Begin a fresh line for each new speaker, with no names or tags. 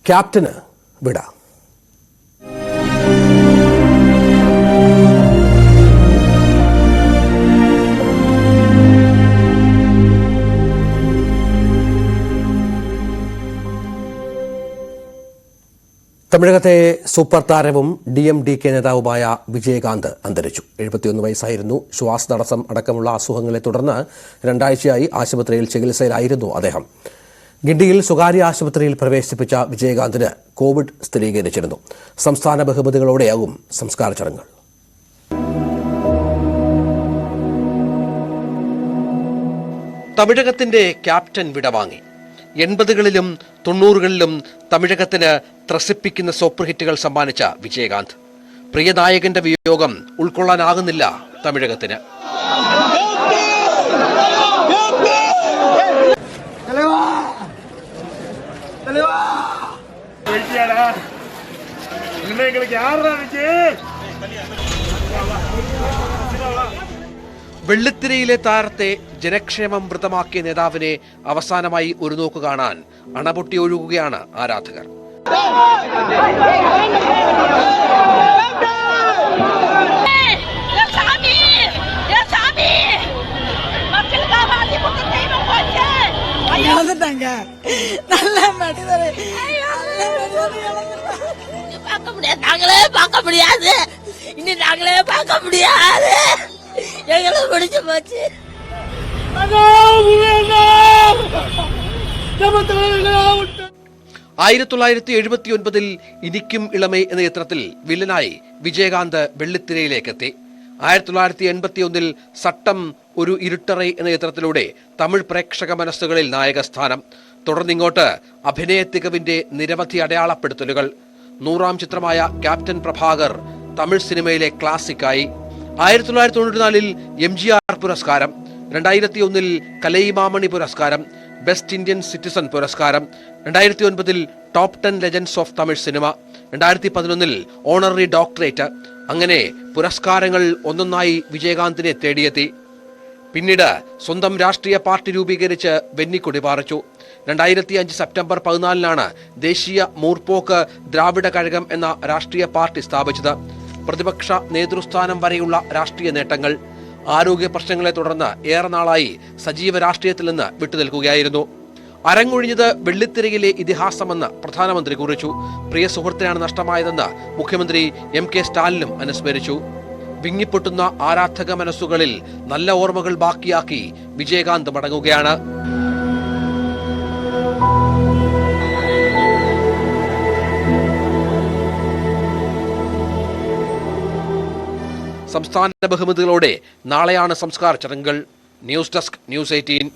Captain വിട. തമിഴകത്തെ super താരവും DMDK നേതാവുമായ വിജയകാന്ത് അന്തരിച്ചു. 71 വയസ്സായിരുന്നു. ശ്വാസതടസ്സം അടക്കമുള്ള അസുഖങ്ങളെ തുടർന്ന് 2 ആഴ്ചയായി ആശുപത്രിയിൽ ചികിത്സയിലായിരുന്നു അദ്ദേഹം. ഗിണ്ടിയിൽ സ്വകാര്യ ആശുപത്രിയിൽ പ്രവേശിപ്പിച്ച വിജയകാന്തിന് കോവിഡ് സ്ഥിരീകരിച്ചിരുന്നു. സംസ്ഥാന ബഹുമതികളോടെയാകും സംസ്കാര ചടങ്ങുകൾ. തമിഴകത്തിന്റെ ക്യാപ്റ്റൻ വിടവാങ്ങി. 80കളിലും 90കളിലും തമിഴകത്തിന് ത്രസിപ്പിക്കുന്ന സൂപ്പർ ഹിറ്റുകൾ സമ്മാനിച്ച വിജയകാന്ത്. പ്രിയ നായകന്റെ വിയോഗം ഉൾക്കൊള്ളാനാകുന്നില്ല തമിഴകത്തിന്. വെള്ളിത്തിരയിലെ താരത്തെ ജനക്ഷേമം വൃതമാക്കിയ നേതാവിനെ അവസാനമായി ഒരു നോക്ക് കാണാൻ അണപൊട്ടി ഒഴുകുകയാണ് ആരാധകർ.
இனி நாங்களே பார்க்க முடியாது. எங்களை பிடிச்சு போச்சு.
1979 ഇനിക്കും ഇളമൈ എന്ന ചിത്രത്തിൽ വില്ലനായി വിജയകാന്ത് വെള്ളിത്തിരയിലേക്കെത്തി. 1981 സട്ടം ഒരു ഇരുട്ടറൈ എന്ന ചിത്രത്തിലൂടെ തമിഴ് പ്രേക്ഷക മനസ്സുകളിൽ നായകസ്ഥാനം. തുടർന്നിങ്ങോട്ട് അഭിനയ തികവിന്റെ നിരവധി അടയാളപ്പെടുത്തലുകൾ. 100ാം ചിത്രമായ ക്യാപ്റ്റൻ പ്രഭാകർ തമിഴ് സിനിമയിലെ ക്ലാസിക്കായി. 1994 MGR പുരസ്കാരം, 2001 കലൈമാമണി പുരസ്കാരം, ബെസ്റ്റ് ഇന്ത്യൻ സിറ്റിസൺ പുരസ്കാരം, 2009 top 10 legends of Tamil cinema, 2011 honorary doctorate. അങ്ങനെ പുരസ്കാരങ്ങൾ ഒന്നൊന്നായി വിജയകാന്തിനെ തേടിയെത്തി. പിന്നീട് സ്വന്തം രാഷ്ട്രീയ പാർട്ടി രൂപീകരിച്ച് വെന്നിക്കൊടി പാറിച്ചു. 2005 സെപ്റ്റംബർ 14 ദേശീയ മൂർപ്പോക്ക് ദ്രാവിഡ കഴകം എന്ന രാഷ്ട്രീയ പാർട്ടി സ്ഥാപിച്ചത്. പ്രതിപക്ഷ നേതൃസ്ഥാനം വരെയുള്ള രാഷ്ട്രീയ നേട്ടങ്ങൾ. ആരോഗ്യ പ്രശ്നങ്ങളെ തുടർന്ന് ഏറെ നാളായി സജീവ രാഷ്ട്രീയത്തിൽ നിന്ന് വിട്ടുനിൽക്കുകയായിരുന്നു. അരങ്ങൊഴിഞ്ഞത് വെള്ളിത്തിരയിലെ ഇതിഹാസമെന്ന് പ്രധാനമന്ത്രി കുറിച്ചു. പ്രിയ സുഹൃത്തിനാണ് നഷ്ടമായതെന്ന് മുഖ്യമന്ത്രി MK സ്റ്റാലിനും അനുസ്മരിച്ചു. വിങ്ങിപ്പൊട്ടുന്ന ആരാധക മനസ്സുകളിൽ നല്ല ഓർമ്മകൾ ബാക്കിയാക്കി വിജയകാന്ത് മടങ്ങുകയാണ്. സംസ്ഥാന ബഹുമതികളോടെ നാളെയാണ് സംസ്കാര ചടങ്ങുകൾ. News desk, News 18.